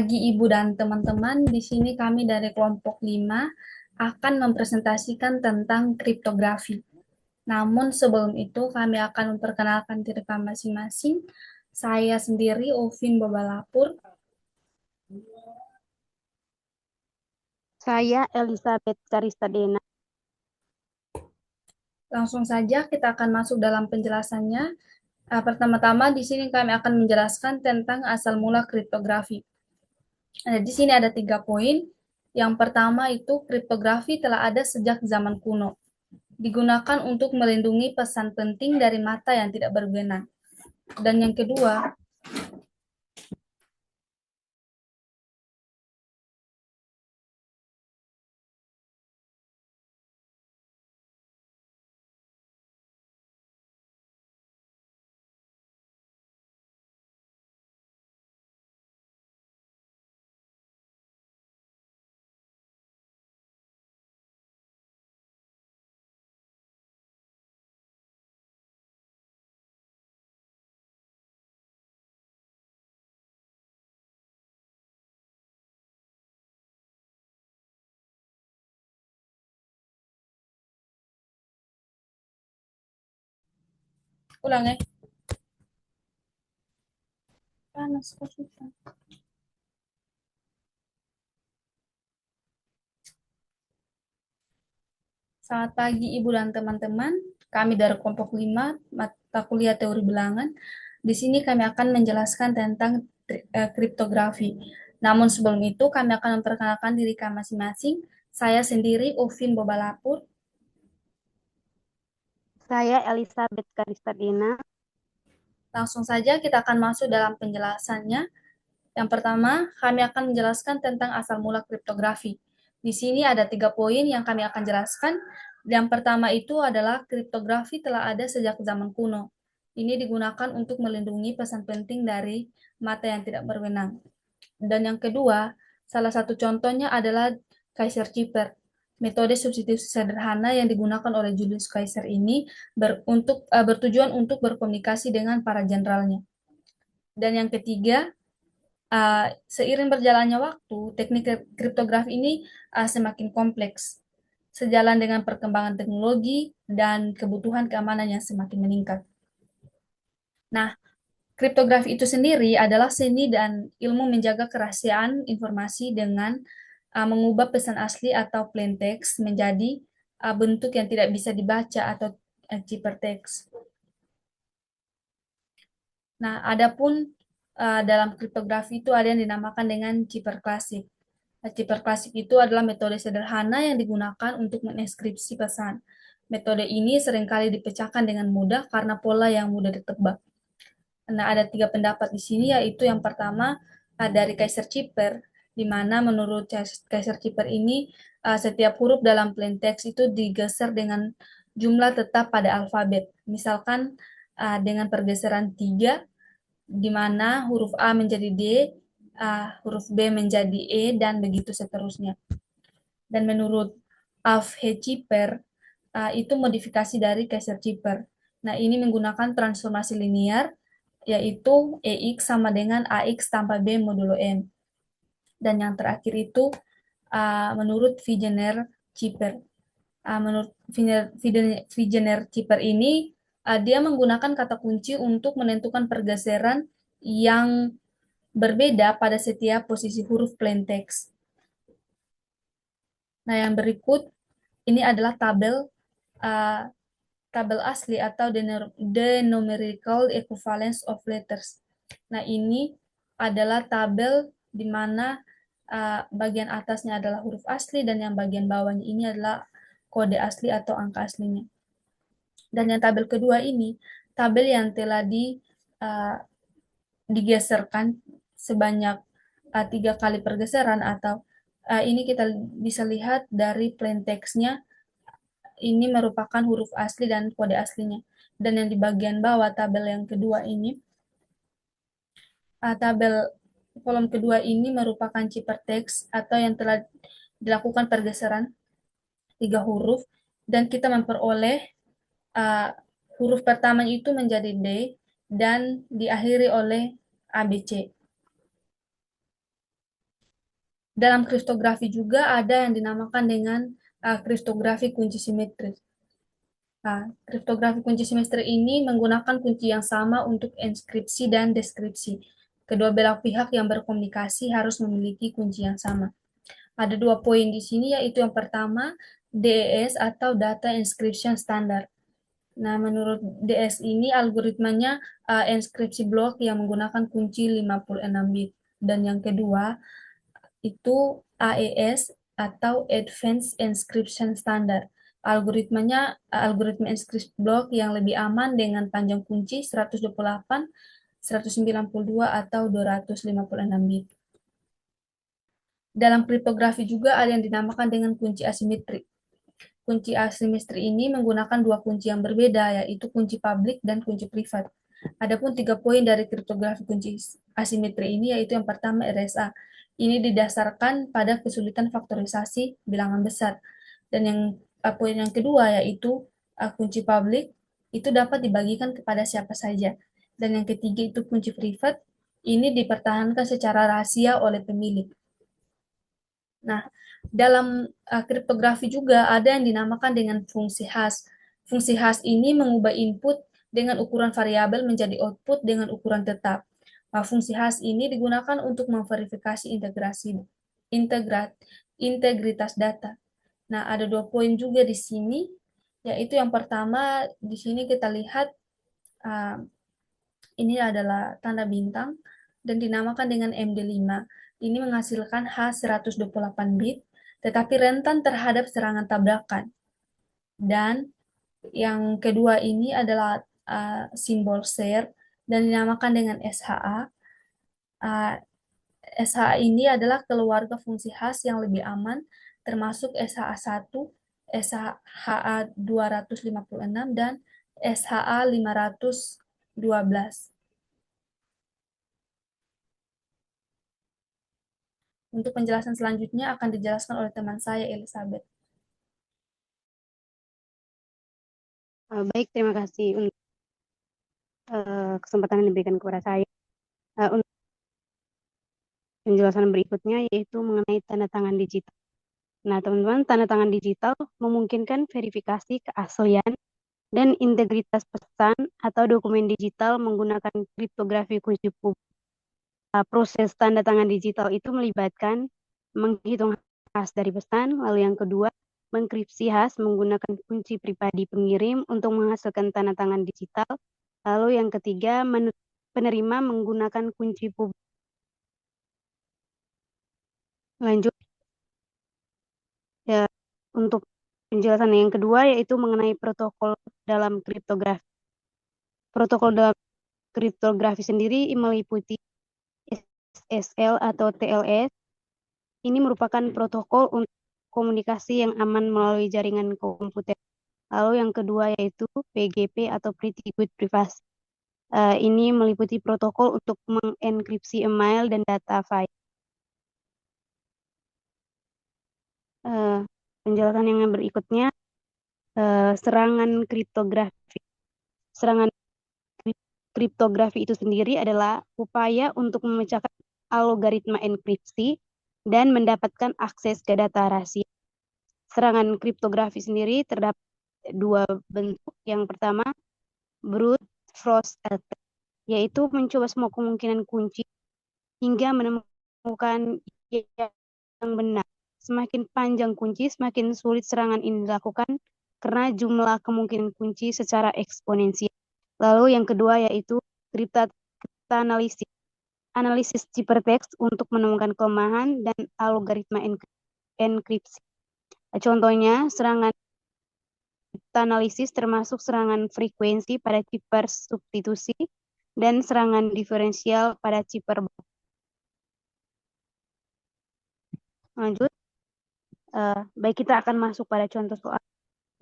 Bagi Ibu dan teman-teman, di sini kami dari kelompok 5 akan mempresentasikan tentang kriptografi. Namun sebelum itu kami akan memperkenalkan diri kami masing-masing. Saya sendiri Ovin Bobalapur. Saya Elizabeth Karisadena. Langsung saja kita akan masuk dalam penjelasannya. Pertama-tama di sini kami akan menjelaskan tentang asal mula kriptografi. Di sini ada 3 poin. Yang pertama itu kriptografi telah ada sejak zaman kuno. Digunakan untuk melindungi pesan penting dari mata yang tidak berbenah. Dan yang kedua, ulang ya. Panas kok susah. Selamat pagi Ibu dan teman-teman. Kami dari kelompok 5 mata kuliah teori bilangan. Di sini kami akan menjelaskan tentang kriptografi. Namun sebelum itu kami akan memperkenalkan diri kami masing-masing. Saya sendiri Ovin Bobalapur. Saya Elizabeth Karisadena. Langsung saja kita akan masuk dalam penjelasannya. Yang pertama, kami akan menjelaskan tentang asal mula kriptografi. Di sini ada 3 poin yang kami akan jelaskan. Yang pertama itu adalah kriptografi telah ada sejak zaman kuno. Ini digunakan untuk melindungi pesan penting dari mata yang tidak berwenang. Dan yang kedua, salah satu contohnya adalah Kaiser Chiper. Metode substitusi sederhana yang digunakan oleh Julius Caesar ini bertujuan untuk berkomunikasi dengan para jenderalnya. Dan yang ketiga, seiring berjalannya waktu, teknik kriptografi ini semakin kompleks, sejalan dengan perkembangan teknologi dan kebutuhan keamanan yang semakin meningkat. Nah, kriptografi itu sendiri adalah seni dan ilmu menjaga kerahasiaan informasi dengan mengubah pesan asli atau plain text menjadi bentuk yang tidak bisa dibaca atau ciphertext. Nah, adapun dalam kriptografi itu ada yang dinamakan dengan cipher klasik. Cipher klasik itu adalah metode sederhana yang digunakan untuk menenskripsi pesan. Metode ini seringkali dipecahkan dengan mudah karena pola yang mudah ditebak. Nah, ada 3 pendapat di sini, yaitu yang pertama dari Kaiser Cipher, di mana menurut Kaiser Cipher ini setiap huruf dalam plain text itu digeser dengan jumlah tetap pada alfabet. Misalkan dengan pergeseran 3, di mana huruf A menjadi D, huruf B menjadi E, dan begitu seterusnya. Dan menurut Alf Heciper, itu modifikasi dari Kaiser Cipher. Nah, ini menggunakan transformasi linear, yaitu EX sama dengan AX tanpa B modulo M. Dan yang terakhir itu menurut Vigener Cipher. Menurut Vigener Cipher ini, dia menggunakan kata kunci untuk menentukan pergeseran yang berbeda pada setiap posisi huruf plain text. Nah, yang berikut ini adalah uh, tabel asli atau the numerical equivalence of letters. Nah, ini adalah tabel di mana bagian atasnya adalah huruf asli dan yang bagian bawahnya ini adalah kode asli atau angka aslinya. Dan yang tabel kedua ini, tabel yang telah uh, digeserkan sebanyak 3 kali pergeseran atau ini kita bisa lihat dari plain text-nya, ini merupakan huruf asli dan kode aslinya. Dan yang di bagian bawah tabel yang kedua ini, tabel kolom kedua ini merupakan ciphertext atau yang telah dilakukan pergeseran 3 huruf, dan kita memperoleh uh, huruf pertama itu menjadi D dan diakhiri oleh ABC. Dalam kriptografi juga ada yang dinamakan dengan kriptografi kunci simetris. Nah, kriptografi kunci simetris ini menggunakan kunci yang sama untuk enskripsi dan deskripsi. Kedua belah pihak yang berkomunikasi harus memiliki kunci yang sama. Ada 2 poin di sini, yaitu yang pertama, DES atau Data Encryption Standard. Nah, menurut DS ini algoritmanya enskripsi blok yang menggunakan kunci 56 bit. Dan yang kedua, itu AES atau Advanced Encryption Standard. Algoritmanya algoritma enskripsi blok yang lebih aman dengan panjang kunci 128, 192 atau 256 bit. Dalam kriptografi juga ada yang dinamakan dengan kunci asimetrik. Kunci asimetri ini menggunakan dua kunci yang berbeda, yaitu kunci publik dan kunci privat. Adapun 3 poin dari kriptografi kunci asimetri ini, yaitu yang pertama RSA. Ini didasarkan pada kesulitan faktorisasi bilangan besar. Dan yang poin yang kedua, yaitu kunci publik, itu dapat dibagikan kepada siapa saja. Dan yang ketiga itu kunci privat, ini dipertahankan secara rahasia oleh pemilik. Nah, dalam kriptografi juga ada yang dinamakan dengan fungsi khas. Fungsi khas ini mengubah input dengan ukuran variabel menjadi output dengan ukuran tetap. Fungsi khas ini digunakan untuk memverifikasi integritas data. Nah, ada 2 poin juga di sini, yaitu yang pertama di sini kita lihat uh, ini adalah tanda bintang dan dinamakan dengan MD5. Ini menghasilkan H128 bit, tetapi rentan terhadap serangan tabrakan. Dan yang kedua ini adalah simbol share dan dinamakan dengan SHA. SHA ini adalah keluarga fungsi khas yang lebih aman, termasuk SHA-1, SHA-256, dan SHA-512. Untuk penjelasan selanjutnya akan dijelaskan oleh teman saya, Elizabeth. Baik, terima kasih untuk kesempatan yang diberikan kepada saya. Untuk penjelasan berikutnya yaitu mengenai tanda tangan digital. Nah, teman-teman, tanda tangan digital memungkinkan verifikasi keaslian dan integritas pesan atau dokumen digital menggunakan kriptografi kunci publik. Proses tanda tangan digital itu melibatkan menghitung hash dari pesan, lalu yang kedua, menkripsi hash menggunakan kunci pribadi pengirim untuk menghasilkan tanda tangan digital, lalu yang ketiga, penerima menggunakan kunci publik. Lanjut, ya, untuk penjelasan yang kedua yaitu mengenai protokol dalam kriptografi. Protokol dalam kriptografi sendiri meliputi SSL atau TLS. Ini merupakan protokol untuk komunikasi yang aman melalui jaringan komputer. Lalu yang kedua yaitu PGP atau Pretty Good Privacy. Ini meliputi protokol untuk mengenkripsi email dan data file. Penjelasan yang berikutnya, serangan kriptografi. Serangan kriptografi itu sendiri adalah upaya untuk memecahkan algoritma enkripsi dan mendapatkan akses ke data rahasia. Serangan kriptografi sendiri terdapat 2 bentuk. Yang pertama, brute force attack, yaitu mencoba semua kemungkinan kunci hingga menemukan yang benar. Semakin panjang kunci, semakin sulit serangan ini dilakukan karena jumlah kemungkinan kunci secara eksponensial. Lalu yang kedua yaitu kriptanalisis. Analisis ciphertext untuk menemukan kelemahan dan algoritma enkripsi. Contohnya, serangan kriptanalisis termasuk serangan frekuensi pada cipher substitusi dan serangan diferensial pada cipher block. Lanjut, baik, kita akan masuk pada contoh soal.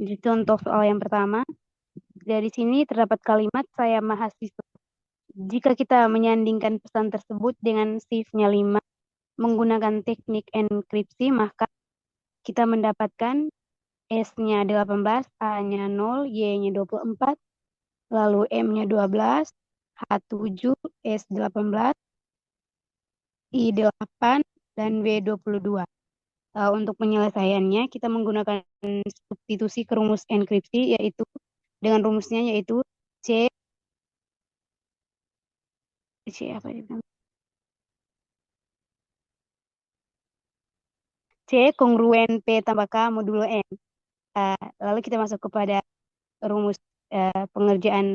Jadi contoh soal yang pertama, dari sini terdapat kalimat saya mahasiswa. Jika kita menyandingkan pesan tersebut dengan shift-nya 5 menggunakan teknik enkripsi, maka kita mendapatkan S-nya 18, A-nya 0, Y-nya 24, lalu M-nya 12, H7, S18, I8, dan W22. Untuk penyelesaiannya, kita menggunakan substitusi ke rumus enkripsi, yaitu dengan rumusnya yaitu C, C apa itu? C kongruen P tambah K modulo N. Lalu kita masuk kepada rumus pengerjaan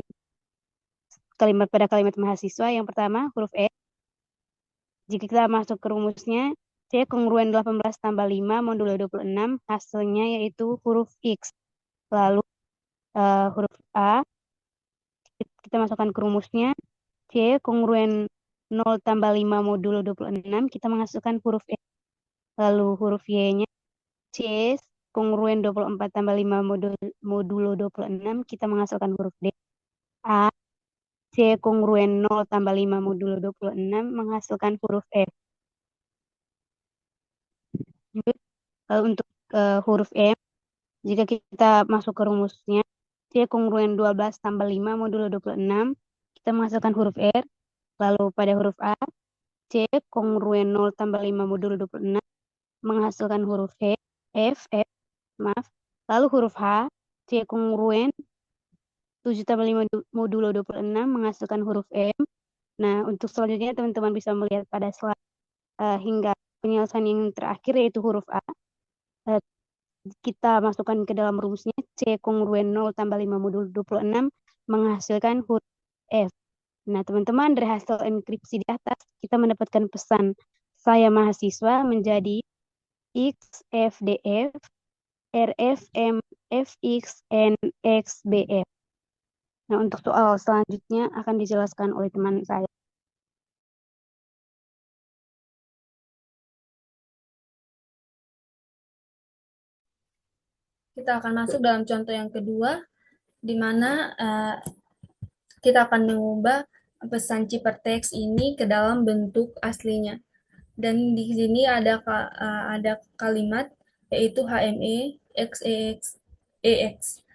kalimat pada kalimat mahasiswa. Yang pertama, huruf E. Jika kita masuk ke rumusnya, C kongruen 18 tambah 5 modulo 26, hasilnya yaitu huruf X. Lalu huruf A, kita masukkan ke rumusnya, C kongruen 0 tambah 5 modulo 26, kita masukkan huruf E. Lalu huruf Y-nya, C kongruen 24 tambah 5 modulo 26, kita menghasilkan huruf D. A, C kongruen 0 tambah 5 modulo 26, menghasilkan huruf F. Lalu untuk huruf M, jika kita masuk ke rumusnya, C kongruen 12 tambah 5 modulo 26, kita menghasilkan huruf R. Lalu pada huruf A, C kongruen 0 tambah 5 modulo 26, menghasilkan huruf F, maaf. Lalu huruf H, C kongruen 7 tambah 5 modulo 26, menghasilkan huruf M. Nah, untuk selanjutnya teman-teman bisa melihat pada slide hingga penyelesaian yang terakhir, yaitu huruf A. Kita masukkan ke dalam rumusnya, C kongruen 0 tambah 5 modulo 26, menghasilkan huruf F. Nah, teman-teman, dari hasil enkripsi di atas, kita mendapatkan pesan saya mahasiswa menjadi XFDF, RFM, FX, and XBF. Nah, untuk soal selanjutnya akan dijelaskan oleh teman saya. Kita akan masuk dalam contoh yang kedua, di mana kita akan mengubah pesan ciphertext ini ke dalam bentuk aslinya. Dan di sini ada kalimat yaitu HME XEX EX.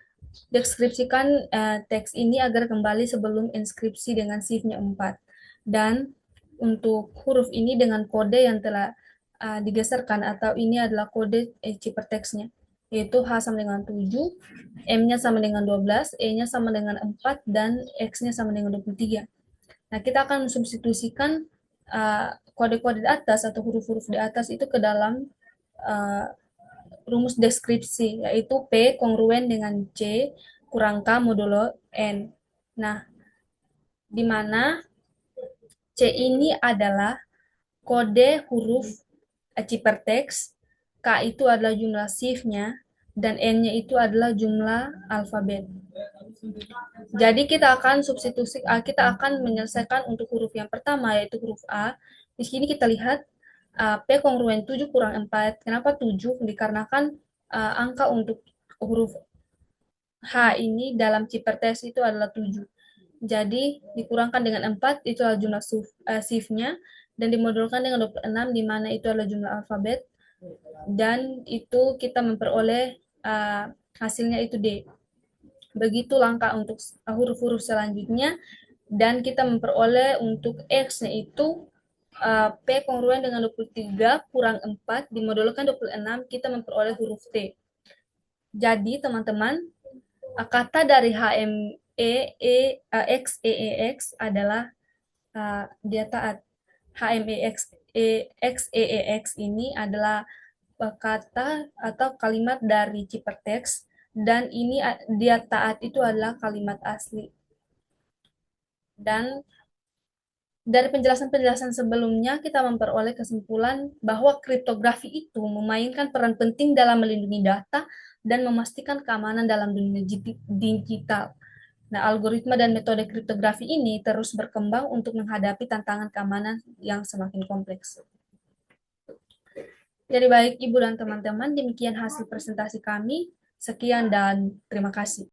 Deskripsikan teks ini agar kembali sebelum inskripsi dengan shift-nya 4. Dan untuk huruf ini dengan kode yang telah digeserkan, atau ini adalah kode ciphertext-nya, yaitu H sama dengan 7, M-nya sama dengan 12, E-nya sama dengan 4, dan X-nya sama dengan 23. Nah, kita akan mensubstitusikan kode-kode di atas atau huruf-huruf di atas itu ke dalam uh, rumus deskripsi, yaitu P kongruen dengan C kurang K modulo N. Nah, di mana C ini adalah kode huruf ciphertext, K itu adalah jumlah shift-nya, dan N-nya itu adalah jumlah alfabet. Jadi kita akan menyelesaikan untuk huruf yang pertama, yaitu huruf A. Di sini kita lihat P kongruen 7 kurang 4. Kenapa 7? Dikarenakan angka untuk huruf H ini dalam ciphertext itu adalah 7. Jadi dikurangkan dengan 4, itu adalah jumlah shift-nya, dan dimodulkan dengan 26, di mana itu adalah jumlah alfabet, dan itu kita memperoleh hasilnya itu D. Begitu langkah untuk huruf-huruf selanjutnya, dan kita memperoleh untuk X-nya itu P kongruen dengan 23 kurang 4 dimodulkan 26, kita memperoleh huruf T. Jadi teman-teman, kata dari XEEX adalah dia taat. XEEX ini adalah kata atau kalimat dari ciphertext, dan ini dia taat itu adalah kalimat asli. Dan dari penjelasan-penjelasan sebelumnya, kita memperoleh kesimpulan bahwa kriptografi itu memainkan peran penting dalam melindungi data dan memastikan keamanan dalam dunia digital. Nah, algoritma dan metode kriptografi ini terus berkembang untuk menghadapi tantangan keamanan yang semakin kompleks. Jadi baik Ibu dan teman-teman, demikian hasil presentasi kami. Sekian dan terima kasih.